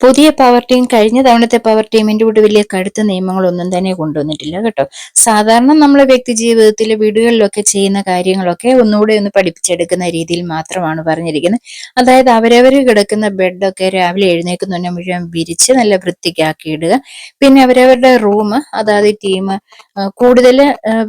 പുതിയ power team കഴിഞ്ഞ തവണത്തെ പവർ ടീമിന്റെ കൂടെ വലിയ കടുത്ത നിയമങ്ങളൊന്നും തന്നെ കൊണ്ടുവന്നിട്ടില്ല കേട്ടോ. സാധാരണ നമ്മൾ വ്യക്തി ജീവിതത്തിൽ വീടുകളിലൊക്കെ ചെയ്യുന്ന കാര്യങ്ങളൊക്കെ ഒന്നുകൂടെ ഒന്ന് പഠിപ്പിച്ചെടുക്കുന്ന രീതിയിൽ മാത്രമാണ് പറഞ്ഞിരിക്കുന്നത്. അതായത് അവരവർ കിടക്കുന്ന ബെഡൊക്കെ രാവിലെ എഴുന്നേൽക്കുന്ന മുഴുവൻ വിരിച്ച് നല്ല വൃത്തിക്കാക്കി ഇടുക. പിന്നെ അവരവരുടെ റൂം, അതായത് ടീം കൂടുതൽ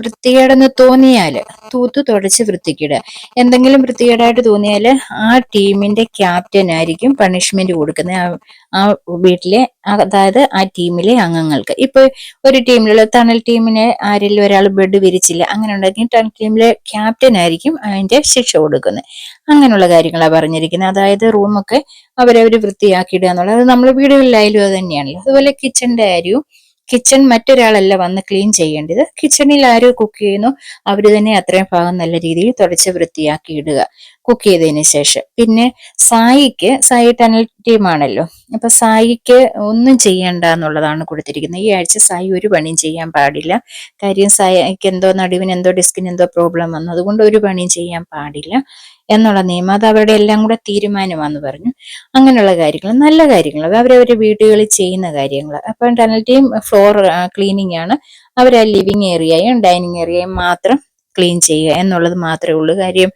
വൃത്തികേടെന്ന് തോന്നിയാൽ തൂത്ത് തുടച്ച് വൃത്തിക്കിടുക. എന്തെങ്കിലും വൃത്തികേടായിട്ട് തോന്നിയാൽ ആ ടീമിന്റെ ക്യാപ്റ്റൻ ആയിരിക്കും പണിഷ്മെന്റ് കൊടുക്കുന്നത് ആ വീട്ടിലെ, അതായത് ആ ടീമിലെ അംഗങ്ങൾക്ക്. ഇപ്പൊ ഒരു ടീമിലുള്ള തണൽ ടീമിനെ ആരെങ്കിലും ഒരാൾ ബെഡ് വിരിച്ചില്ല, അങ്ങനെ ഉണ്ടെങ്കിൽ തണൽ ടീമിലെ ക്യാപ്റ്റൻ ആയിരിക്കും അതിന്റെ ശിക്ഷ കൊടുക്കുന്നത്. അങ്ങനെയുള്ള കാര്യങ്ങളാണ് പറഞ്ഞിരിക്കുന്നത്. അതായത് റൂമൊക്കെ അവരവർ വൃത്തിയാക്കിയിടുക എന്നുള്ളത് അത് നമ്മുടെ വീടുകളിലായാലും അത് തന്നെയാണല്ലോ. അതുപോലെ കിച്ചന്റെ കാര്യവും, കിച്ചൺ മറ്റൊരാളല്ല വന്ന് ക്ലീൻ ചെയ്യേണ്ടത്. കിച്ചണിൽ ആര് കുക്ക് ചെയ്യുന്നു അവർ തന്നെ അത്രയും ഭാഗം നല്ല രീതിയിൽ തുടച്ച് വൃത്തിയാക്കി ഇടുക കുക്ക് ചെയ്തതിന് ശേഷം. പിന്നെ സായി ടണൽ ടീമാണല്ലോ, അപ്പൊ സായിക്ക് ഒന്നും ചെയ്യണ്ട എന്നുള്ളതാണ് കൊടുത്തിരിക്കുന്നത്. ഈ ആഴ്ച സായി ഒരു പണിയും ചെയ്യാൻ പാടില്ല. കാര്യം സായിക്ക് എന്തോ നടുവിന് എന്തോ ഡിസ്കിന് എന്തോ പ്രോബ്ലം വന്നു, അതുകൊണ്ട് ഒരു പണിയും ചെയ്യാൻ പാടില്ല എന്നുള്ള നിയമം അത് അവരുടെ എല്ലാം കൂടെ തീരുമാനമാണെന്ന് പറഞ്ഞു. അങ്ങനെയുള്ള കാര്യങ്ങൾ, നല്ല കാര്യങ്ങൾ, അത് അവരവരുടെ വീടുകളിൽ ചെയ്യുന്ന കാര്യങ്ങൾ. അപ്പം ടണൽ ടീം ഫ്ലോർ ക്ലീനിങ് ആണ്. അവർ ആ ലിവിങ് ഏരിയയും ഡൈനിങ് ഏരിയയും മാത്രം ക്ലീൻ ചെയ്യുക എന്നുള്ളത് മാത്രമേ ഉള്ളൂ. കാര്യം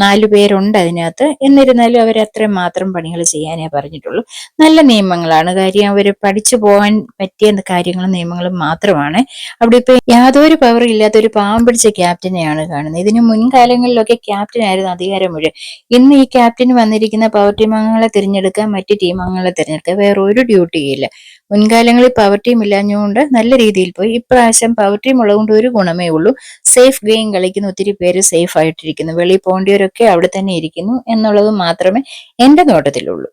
4 പേരുണ്ട് അതിനകത്ത്, എന്നിരുന്നാലും അവർ അത്രയും മാത്രം പണികൾ ചെയ്യാനേ പറഞ്ഞിട്ടുള്ളൂ. നല്ല നിയമങ്ങളാണ്. കാര്യം അവർ പഠിച്ചു പോകാൻ പറ്റിയ കാര്യങ്ങളും നിയമങ്ങളും മാത്രമാണ്. അവിടെ ഇപ്പൊ യാതൊരു പവറും ഇല്ലാത്ത ഒരു പാവം പിടിച്ച ക്യാപ്റ്റനെയാണ് കാണുന്നത്. ഇതിന് മുൻകാലങ്ങളിലൊക്കെ ക്യാപ്റ്റൻ ആയിരുന്നു അധികാരം മുഴുവൻ. ഇന്ന് ഈ ക്യാപ്റ്റന് വന്നിരിക്കുന്ന പവർ ടീം അംഗങ്ങളെ തിരഞ്ഞെടുക്കുക, മറ്റ് ടീം അംഗങ്ങളെ തിരഞ്ഞെടുക്കുക, വേറെ ഒരു ഡ്യൂട്ടിയില്ല. മുൻകാലങ്ങളിൽ പവർ ടീം ഇല്ലാഞ്ഞുകൊണ്ട് നല്ല രീതിയിൽ പോയി. ഇപ്രാവശ്യം പവർ ടീം ഉള്ളതുകൊണ്ട് ഒരു ഗുണമേ ഉള്ളൂ, സേഫ് ഗെയിം കളിക്കുന്ന ഒത്തിരി പേര് സേഫ് ആയിട്ടിരിക്കുന്നു. വെളിയിൽ പോകേണ്ടവരൊക്കെ അവിടെ തന്നെ ഇരിക്കുന്നു എന്നുള്ളത് മാത്രമേ എന്റെ നോട്ടത്തിലുള്ളൂ.